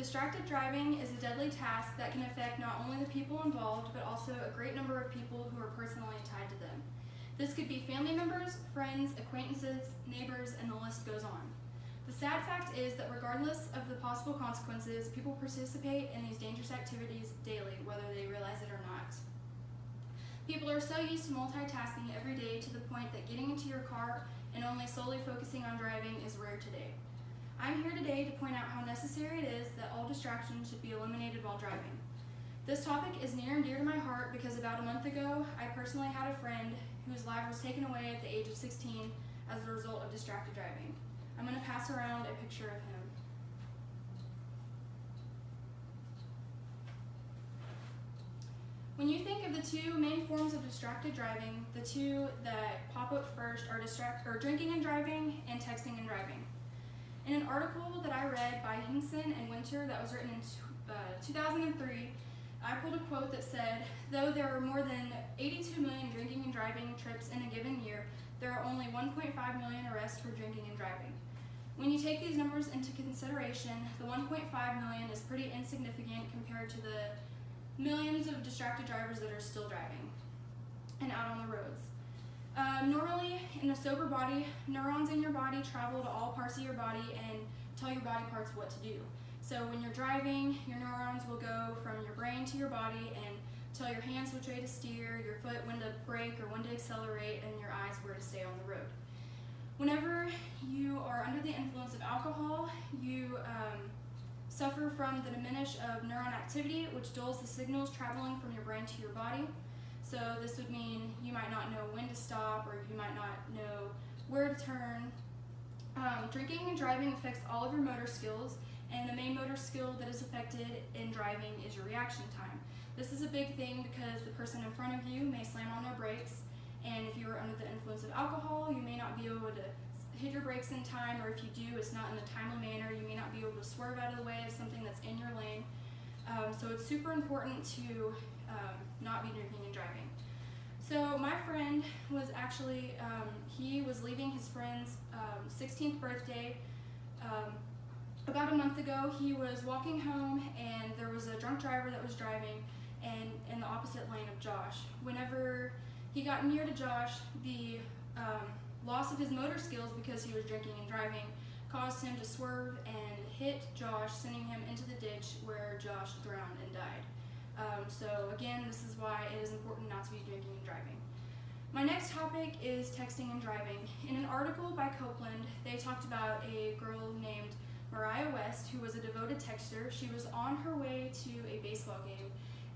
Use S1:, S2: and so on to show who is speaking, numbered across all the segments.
S1: distracted driving is a deadly task that can affect not only the people involved, but also a great number of people who are personally tied to them. This could be family members, friends, acquaintances, neighbors, and the list goes on. The sad fact is that regardless of the possible consequences, people participate in these dangerous activities daily, whether they realize it or not. People are so used to multitasking every day to the point that getting into your car and only solely focusing on driving is rare today. I'm here today to point out how necessary it is that all distractions should be eliminated while driving. This topic is near and dear to my heart because about a month ago, I personally had a friend whose life was taken away at the age of 16 as a result of distracted driving. I'm going to pass around a picture of him. When you think of the two main forms of distracted driving, the two that pop up first are drinking and driving and texting and driving. In an article that I read by Hinkson and Winter that was written in 2003, I pulled a quote that said, "Though there are more than 82 million drinking and driving trips in a given year, there are only 1.5 million arrests for drinking and driving." When you take these numbers into consideration, the 1.5 million is pretty insignificant compared to the millions of distracted drivers that are still driving and out on the roads. Normally, in a sober body, neurons in your body travel to all parts of your body and tell your body parts what to do. So when you're driving, your neurons will go from your brain to your body and tell your hands which way to steer, your foot when to brake or when to accelerate, and your eyes where to stay on the road. Whenever you are under the influence of alcohol, you suffer from the diminish of neuron activity, which dulls the signals traveling from your brain to your body. So this would mean you might not know when to stop, or you might not know where to turn. Drinking and driving affects all of your motor skills, and the main motor skill that is affected in driving is your reaction time. This is a big thing because the person in front of you may slam on their brakes, and if you are under the influence of alcohol, you may not be able to hit your brakes in time, or if you do, it's not in a timely manner. You may not be able to swerve out of the way of something that's in your lane. So it's super important to not be drinking and driving. So my friend was actually, he was leaving his friend's 16th birthday. About a month ago, he was walking home and there was a drunk driver that was driving and in the opposite lane of Josh. Whenever he got near to Josh, the loss of his motor skills because he was drinking and driving caused him to swerve and hit Josh, sending him into the ditch where Josh drowned and died. So again, this is why it is important not to be drinking and driving. My next topic is texting and driving. In an article by Copeland, they talked about a girl named Mariah West who was a devoted texter. She was on her way to a baseball game,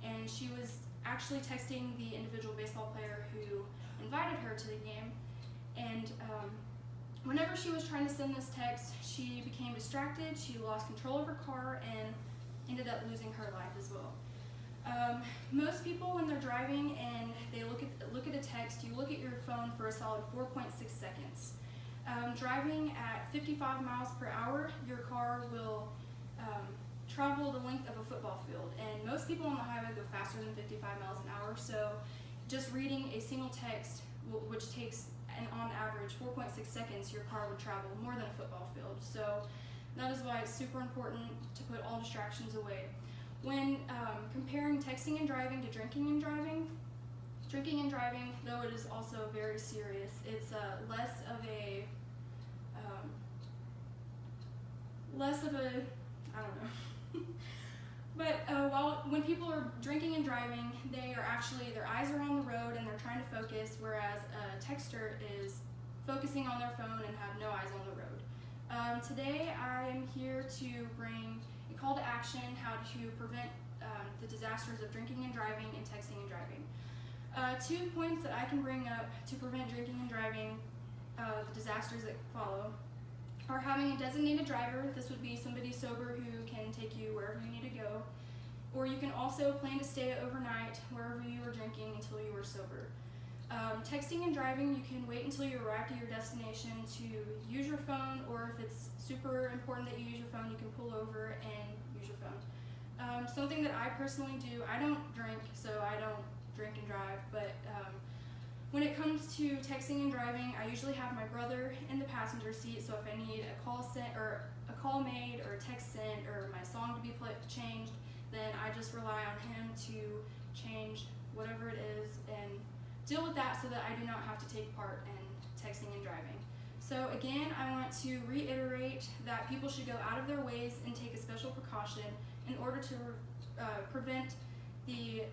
S1: and she was actually texting the individual baseball player who invited her to the game. And whenever she was trying to send this text, she became distracted, she lost control of her car, and ended up losing her life as well. Most people, when they're driving and they look at a text, you look at your phone for a solid 4.6 seconds. Driving at 55 miles per hour, your car will travel the length of a football field, and most people on the highway go faster than 55 miles an hour, so just reading a single text, which takes on average 4.6 seconds, your car would travel more than a football field. So that is why it's super important to put all distractions away. When comparing texting and driving to drinking and driving, though it is also very serious, it's less of a, I don't know. But when people are drinking and driving, they are actually, their eyes are on the road and they're trying to focus, whereas a texter is focusing on their phone and have no eyes on the road. Today I am here to bring a call to action how to prevent the disasters of drinking and driving and texting and driving. 2 points that I can bring up to prevent drinking and driving, the disasters that follow, are having a designated driver. This would be somebody sober who can take you wherever you need to go. Or you can also plan to stay overnight wherever you were drinking until you were sober. Texting and driving, you can wait until you arrive at your destination to use your phone, or if it's super important that you use your phone, you can pull over and use your phone. Something that I personally do, I don't drink, so I don't drink and drive, but When it comes to texting and driving, I usually have my brother in the passenger seat, so if I need a call sent or a call made or a text sent or my song to be changed, then I just rely on him to change whatever it is and deal with that so that I do not have to take part in texting and driving. So again, I want to reiterate that people should go out of their ways and take a special precaution in order to prevent the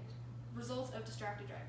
S1: results of distracted driving.